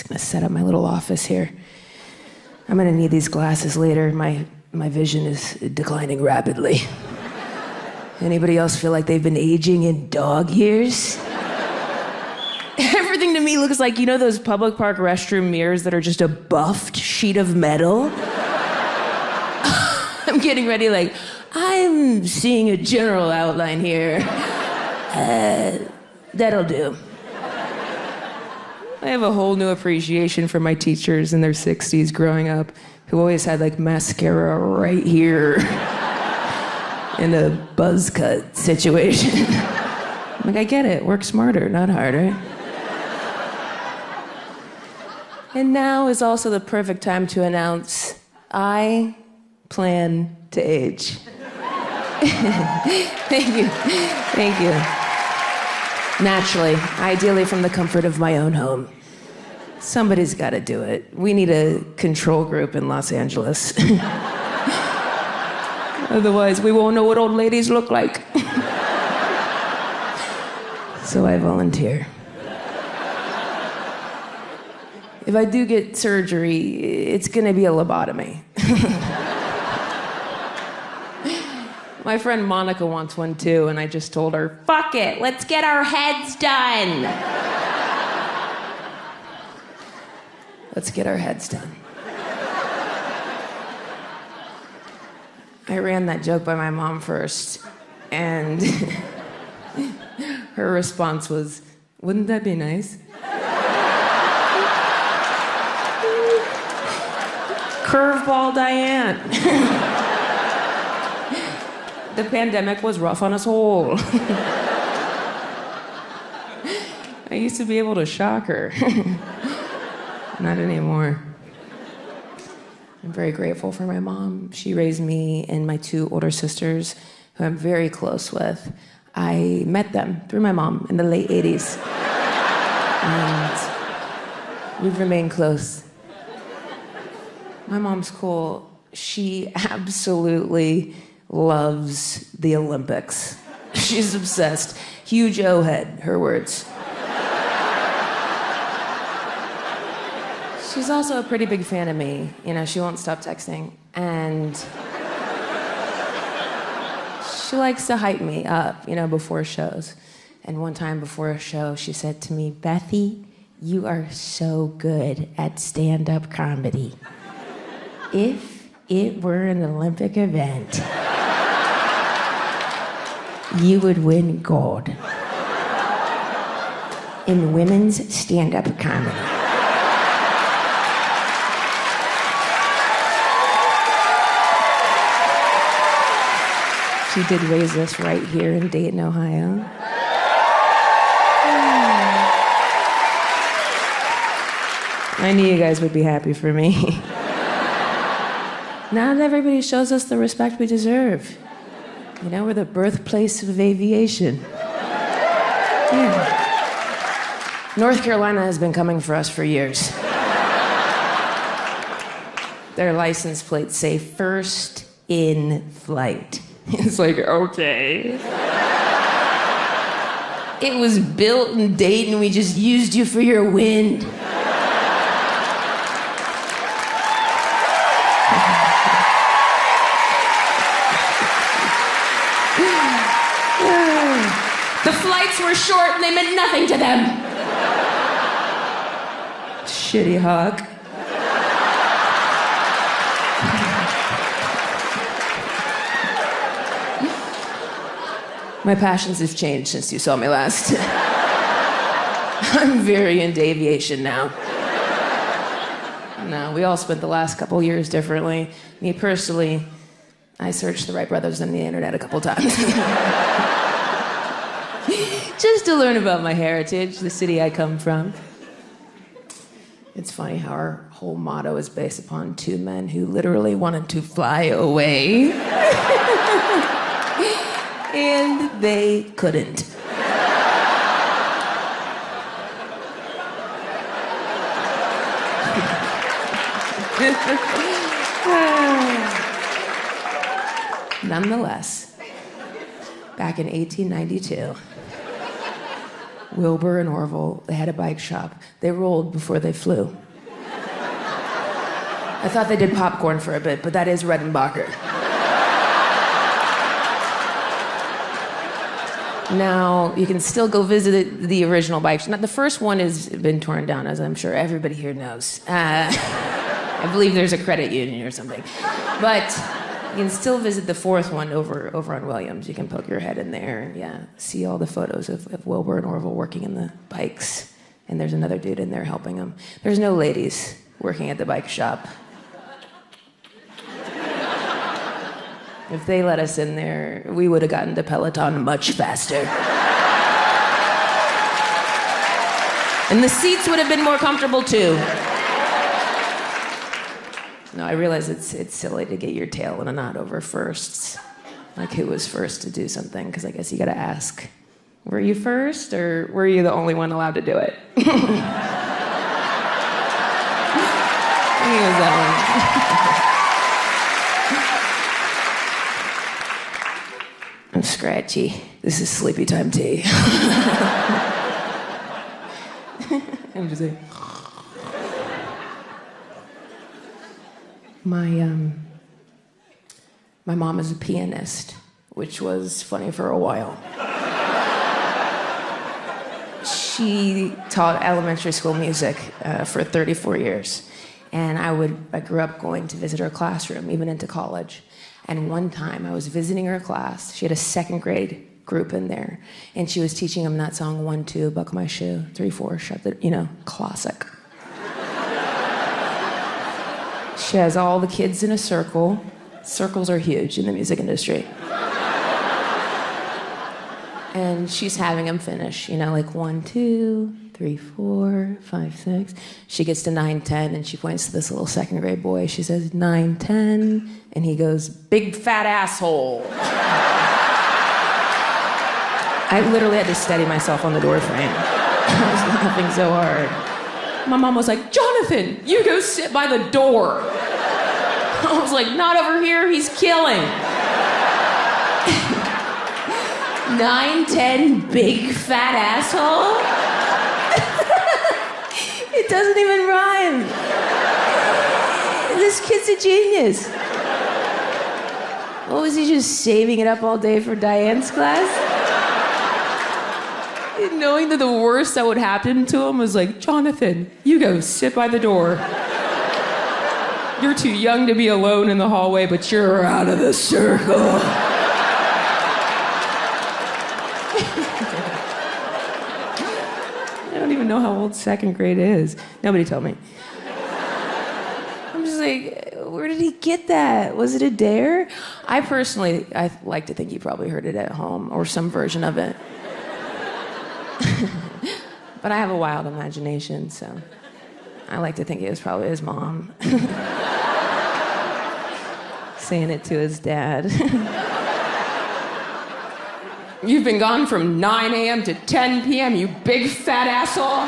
just gonna set up my little office here. I'm gonna need these glasses later. My vision is declining rapidly. Anybody else feel like they've been aging in dog years? Everything to me looks like, you know those public park restroom mirrors that are just a buffed sheet of metal? I'm getting ready like, I'm seeing a general outline here. That'll do. I have a whole new appreciation for my teachers in their 60s growing up who always had like mascara right here in a buzz cut situation. I'm like, I get it. Work smarter, not harder. And now is also the perfect time to announce I plan to age. Thank you. Thank you. Naturally, ideally from the comfort of my own home. Somebody's got to do it. We need a control group in Los Angeles. Otherwise, we won't know what old ladies look like. So I volunteer. If I do get surgery, it's gonna be a lobotomy. My friend Monica wants one too, and I just told her, fuck it, let's get our heads done. Let's get our heads done. I ran that joke by my mom first, and her response was, wouldn't that be nice? Curveball Diane. The pandemic was rough on us all. I used to be able to shock her. Not anymore. I'm very grateful for my mom. She raised me and my two older sisters, who I'm very close with. I met them through my mom in the late 80s. And we've remained close. My mom's cool. She absolutely loves the Olympics. She's obsessed. Huge O-head, her words. She's also a pretty big fan of me. You know, she won't stop texting. And she likes to hype me up, you know, before shows. And one time before a show, she said to me, Bethy, you are so good at stand-up comedy. If it were an Olympic event, you would win gold in women's stand-up comedy. She did raise us right here in Dayton, Ohio. I knew you guys would be happy for me. Not everybody shows us the respect we deserve. You know, we're the birthplace of aviation. Yeah. North Carolina has been coming for us for years. Their license plates say first in flight. It's like, okay. It was built in Dayton, we just used you for your wind. The flights were short and they meant nothing to them. Shitty hawk. My passions have changed since you saw me last. I'm very into aviation now. No, we all spent the last couple years differently. Me personally, I searched the Wright Brothers on the internet a couple times. Just to learn about my heritage, the city I come from. It's funny how our whole motto is based upon two men who literally wanted to fly away. And they couldn't. Nonetheless, back in 1892, Wilbur and Orville, they had a bike shop. They rolled before they flew. I thought they did popcorn for a bit, but that is Redenbacher. Now, you can still go visit the original bike shop. The first one has been torn down, as I'm sure everybody here knows. I believe there's a credit union or something. But you can still visit the fourth one over on Williams. You can poke your head in there and see all the photos of Wilbur and Orville working in the bikes. And there's another dude in there helping them. There's no ladies working at the bike shop. If they let us in there, we would have gotten to Peloton much faster. And the seats would have been more comfortable too. No, I realize it's silly to get your tail in a knot over firsts. Like who was first to do something, because I guess you gotta ask, were you first or were you the only one allowed to do it? I think it was that one. I'm scratchy. This is sleepy time tea. I'm just like... My mom is a pianist, which was funny for a while. She taught elementary school music for 34 years. And I grew up going to visit her classroom, even into college. And one time I was visiting her class. She had a second grade group in there. And she was teaching them that song, 1, 2, buckle my shoe, 3, 4, shut the, classic. She has all the kids in a circle. Circles are huge in the music industry. And she's having them finish, like 1, 2, 3, 4, 5, 6. She gets to 9, 10, and she points to this little second grade boy. She says, 9, 10, and he goes, big fat asshole. I literally had to steady myself on the door frame. I was laughing so hard. My mom was like, Jonathan, you go sit by the door. I was like, not over here, he's killing. 9, 10, big fat asshole? It doesn't even rhyme. This kid's a genius. What was he just saving it up all day for Diane's class? Knowing that the worst that would happen to him was like, Jonathan, you go sit by the door. You're too young to be alone in the hallway, but you're out of the circle. I don't even know how old second grade is. Nobody told me. I'm just like, where did he get that? Was it a dare? I like to think he probably heard it at home or some version of it. But I have a wild imagination, so I like to think it was probably his mom saying it to his dad. You've been gone from 9 a.m. to 10 p.m., you big fat asshole.